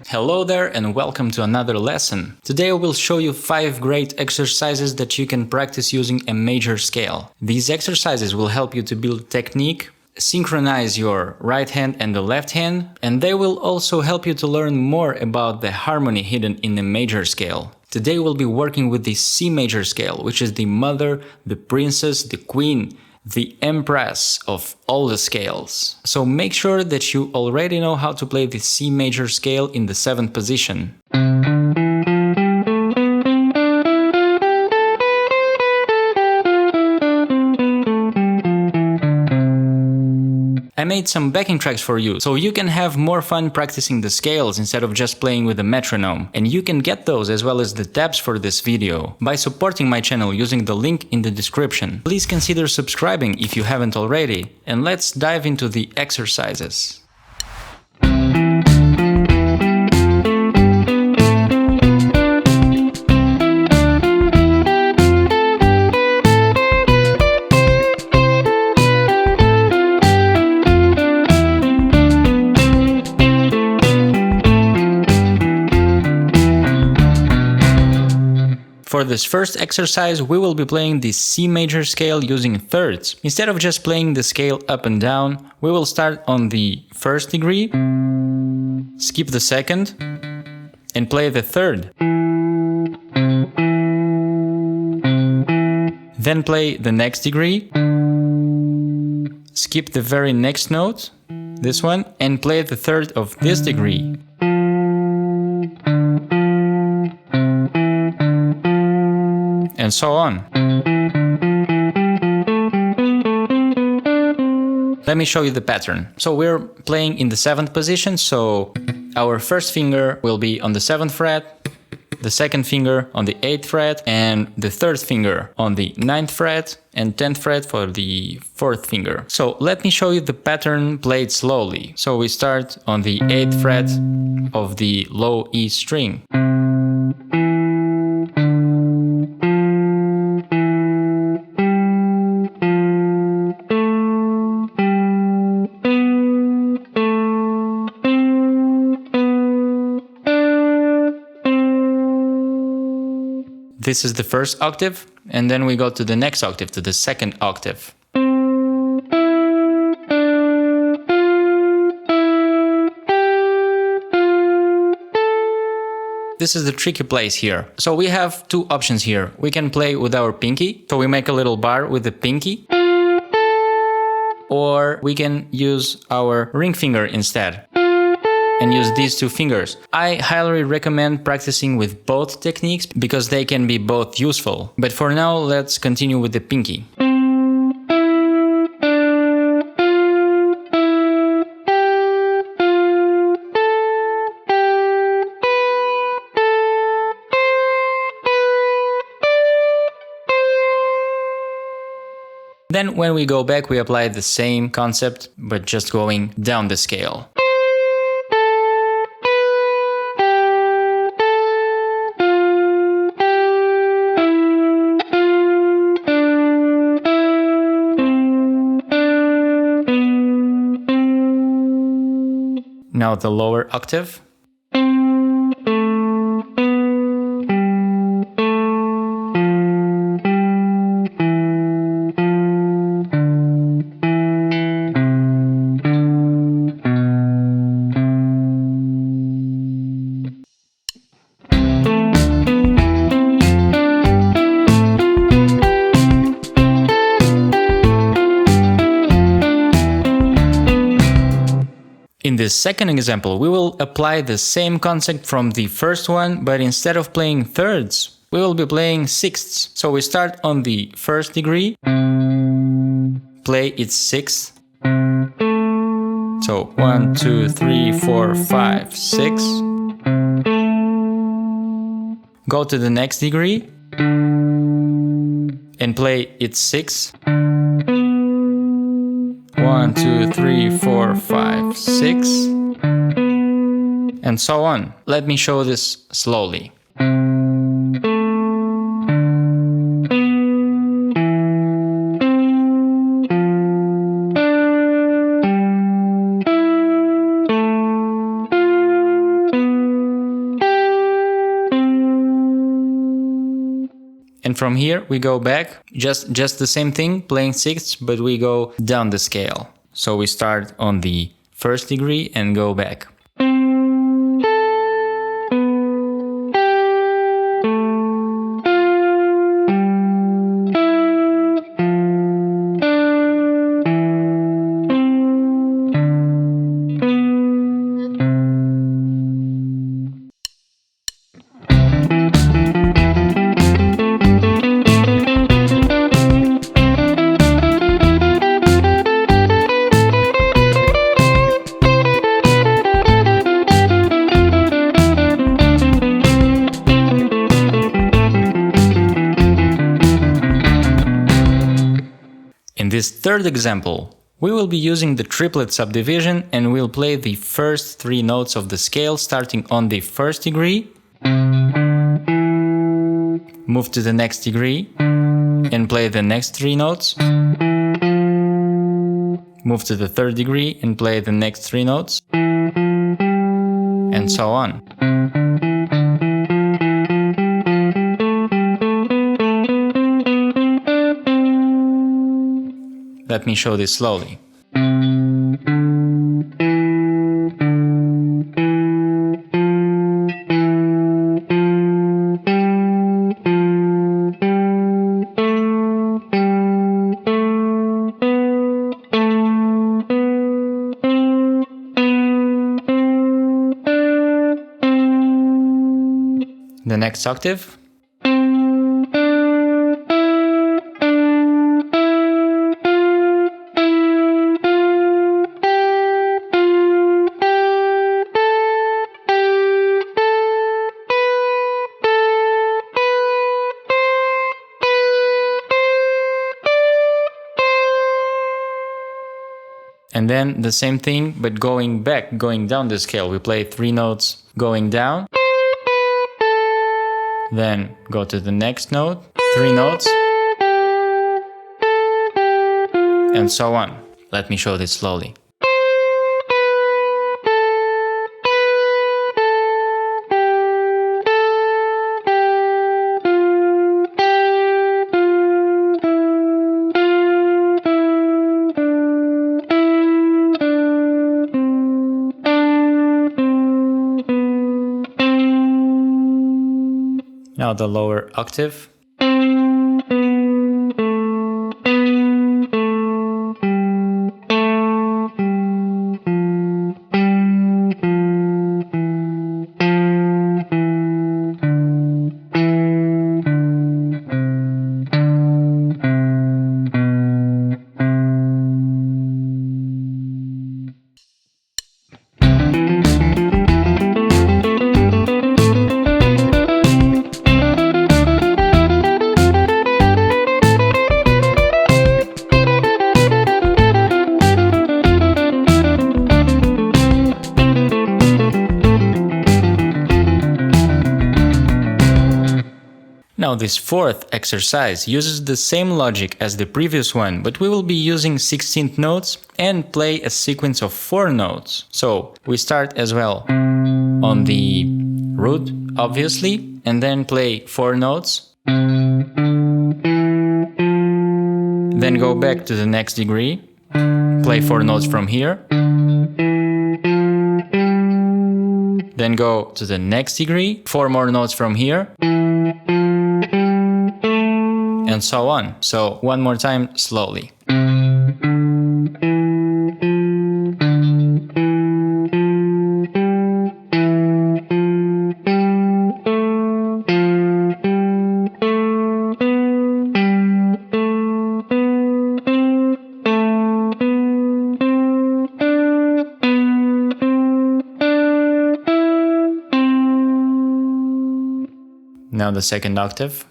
Hello there and welcome to another lesson. Today I will show you 5 great exercises that you can practice using a major scale. These exercises will help you to build technique, synchronize your right hand and the left hand, and they will also help you to learn more about the harmony hidden in the major scale. Today we'll be working with the C major scale, which is the mother, the princess, the queen, the empress of all the scales. So make sure that you already know how to play the C major scale in the 7th position. I made some backing tracks for you, so you can have more fun practicing the scales instead of just playing with a metronome. And you can get those as well as the tabs for this video by supporting my channel using the link in the description. Please consider subscribing if you haven't already, and let's dive into the exercises. For this first exercise, we will be playing the C major scale using thirds. Instead of just playing the scale up and down, we will start on the 1st degree, skip the 2nd, and play the 3rd. Then play the next degree, skip the very next note, this one, and play the 3rd of this degree. And so on. Let me show you the pattern. So we're playing in the 7th position, so our first finger will be on the 7th fret, the 2nd finger on the 8th fret, and the 3rd finger on the 9th fret, and 10th fret for the 4th finger. So let me show you the pattern played slowly. So we start on the 8th fret of the low E string. This is the 1st octave, and then we go to the next octave, to the 2nd octave. This is the tricky place here. So we have 2 options here. We can play with our pinky, so we make a little bar with the pinky, or we can use our ring finger instead and use these 2 fingers. I highly recommend practicing with both techniques because they can be both useful. But for now, let's continue with the pinky. Then when we go back, we apply the same concept, but just going down the scale. Now the lower octave. In this second example, we will apply the same concept from the first one, but instead of playing thirds, we will be playing sixths. So we start on the 1st degree, play its 6th. So 1, 2, 3, 4, 5, 6. Go to the next degree and play its 6th. 1, 2, 3, 4, 5, 6, and so on. Let me show this slowly. And from here we go back, just the same thing, playing sixths, but we go down the scale. So we start on the first degree and go back. In this third example, we will be using the triplet subdivision and we'll play the first three notes of the scale starting on the first degree, move to the next degree and play the next three notes, move to the third degree and play the next three notes, and so on. Let me show this slowly. The next octave. And then the same thing, but going back, going down the scale. We play three notes going down, then go to the next note, three notes, and so on. Let me show this slowly. Now the lower octave. Now this fourth exercise uses the same logic as the previous one, but we will be using 16th notes and play a sequence of 4 notes. So we start as well on the root, obviously, and then play 4 notes. Then go back to the next degree, play 4 notes from here. Then go to the next degree, 4 more notes from here. And so on. So one more time, slowly. Now the second octave.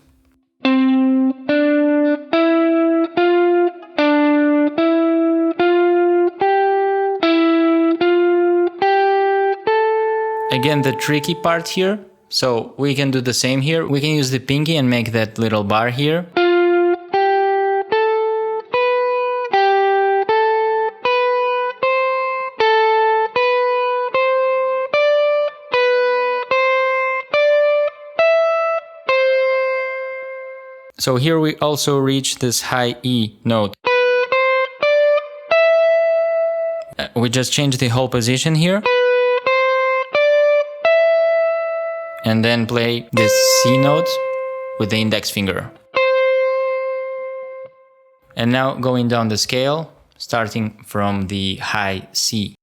Again, the tricky part here, so we can do the same here. We can use the pinky and make that little bar here. So here we also reach this high E note. We just change the whole position here. And then play this C note with the index finger. And now going down the scale, starting from the high C.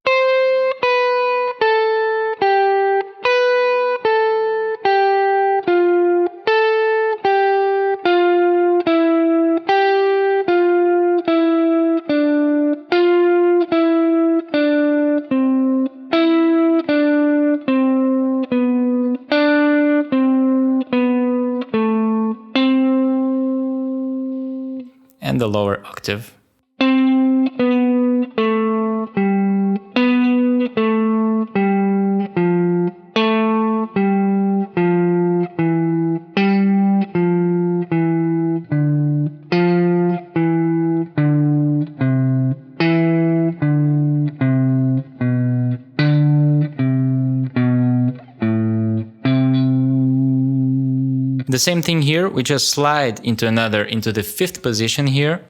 And the lower octave. The same thing here, we just slide into the fifth position here.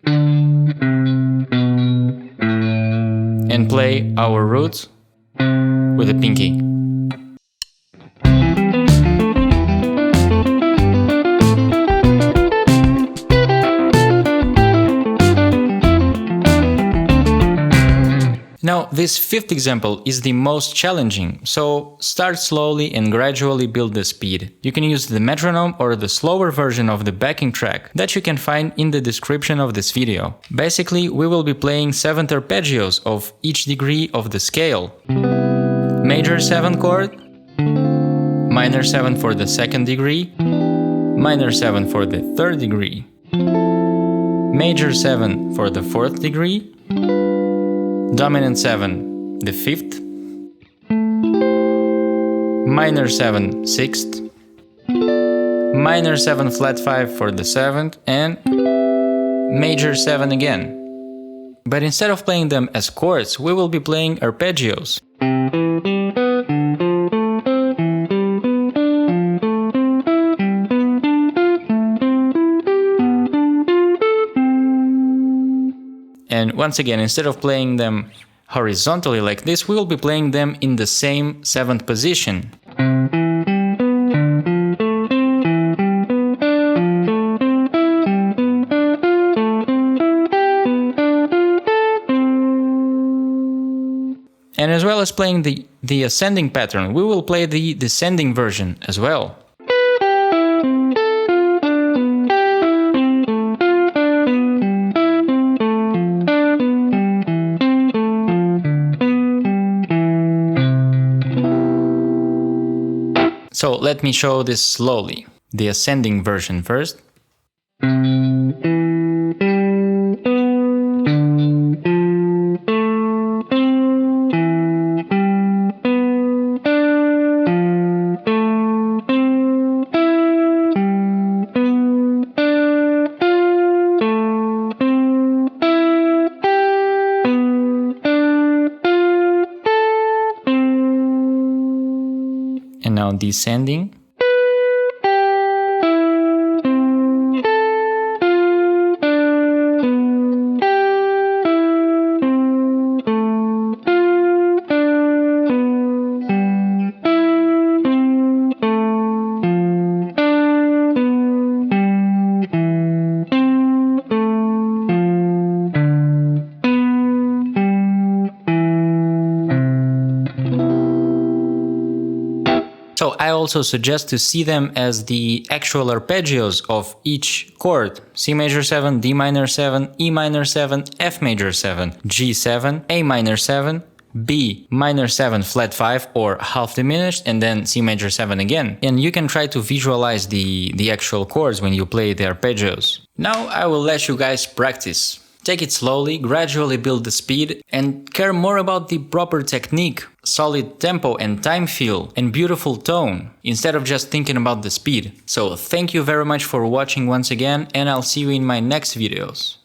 And play our root with a pinky. Now, this fifth example is the most challenging, so start slowly and gradually build the speed. You can use the metronome or the slower version of the backing track that you can find in the description of this video. Basically, we will be playing 7 arpeggios of each degree of the scale. Major 7 chord, minor 7 for the 2nd degree, minor 7 for the 3rd degree, major 7 for the 4th degree, dominant 7, the 5th, minor 7, 6th, minor 7 flat 5 for the 7th, and major 7 again. But instead of playing them as chords, we will be playing arpeggios. And once again, instead of playing them horizontally like this, we will be playing them in the same 7th position. And as well as playing the ascending pattern, we will play the descending version as well. So let me show this slowly. The ascending version first. And now descending. So I also suggest to see them as the actual arpeggios of each chord: C major 7, D minor 7, E minor 7, F major 7, G7, A minor 7, B minor 7 flat 5 or half diminished, and then C major 7 again. And you can try to visualize the actual chords when you play the arpeggios. Now I will let you guys practice. Take it slowly, gradually build the speed, and care more about the proper technique, solid tempo and time feel, and beautiful tone, instead of just thinking about the speed. So thank you very much for watching once again, and I'll see you in my next videos.